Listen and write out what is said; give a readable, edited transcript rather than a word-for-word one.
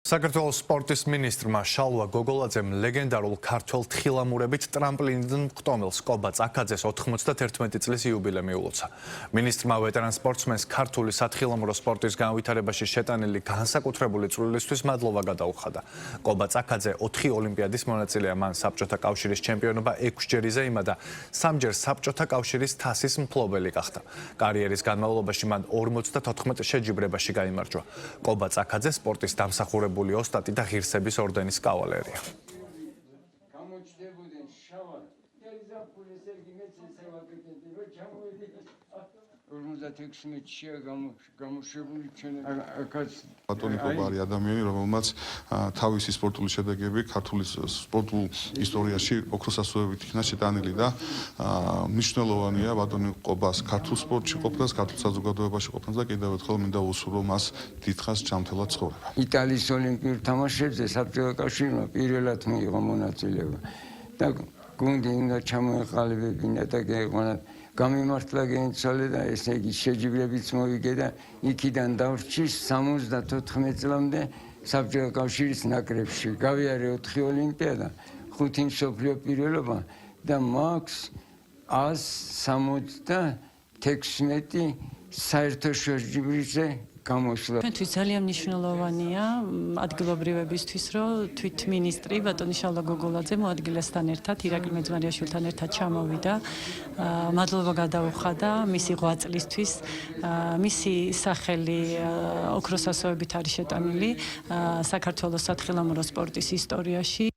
საქართველოს სპორტის მინისტრმა შალვა გოგოლაძემ ლეგენდარულ ქართველ თხილამურებით ტრამპლინიდან მკდომელს კობა წაქაძეს 91 წლის იუბილე მიულოცა. მინისტრმა ვეტერან სპორტსმენს ქართული სათხილამურო სპორტის განვითარებაში შეტანილი განსაკუთრებული წვლილისთვის მადლობა გადაუხადა. კობა წაქაძე 4 ოლიმპიადის მონაწილეა, მან საბჭოთა კავშირის ჩემპიონობა 6-ჯერ იზეიმა და 3-ჯერ საბჭოთა კავშირის თასის მფლობელი გახდა. კარიერის განმავლობაში მან 54 შეჯიბრებაში გაიმარჯვა. კობა წაქაძე სპორტის დამსახურებული ოსტატი და ღირსების ორდენის კავალერია. ბატონი კობა არის ადამიანი, რომელმაც თავისი სპორტული შედეგები ქართული სპორტულ ისტორიაში ოქროს ასოებით იქნა შეტანილი და მნიშვნელოვანია ბატონი კობას ქართულ სპორტში ყოფნას, ქართულ საზოგადოებაში ყოფნას და კიდევ ერთხელ მინდა ვუსურვო მას დიდხანს ჯანმრთელად ცხოვრება. იტალიის ოლიმპიურ თამაშებზე საბჭოთა კავშირმა პირველად მიიღო მონაწილეობა და გუნდი უნდა ჩამოეყალიბებინა და გეყვანათ. გამიმართლა გეცვალე და ესე იგი შეჯიბრებიც მოვიგე და იქიდან დავრჩის 74 წლამდე საბჭოთა კავშირის ნაკრებში. გავიარე 4 ოლიმპიადა, 5 მსოფლიო პირველობა და მაქვს 176 საერთო შეჯიბრზე გამოსვლა. ჩვენთვის ძალიან მნიშვნელოვანია ადგილობრივებისთვის, რომ თვით მინისტრი ბატონი შალვა გოგოლაძე მოადგილესთან ერთად, ირაკლი მეძმარიაშვილთან ერთად ჩამოვიდა. მადლობა გადაუხადა მისი ღვაწლისთვის. მისი სახელი ოქროს ასოებით არის შეტანილი საქართველოს სათხილამურო სპორტის ისტორიაში.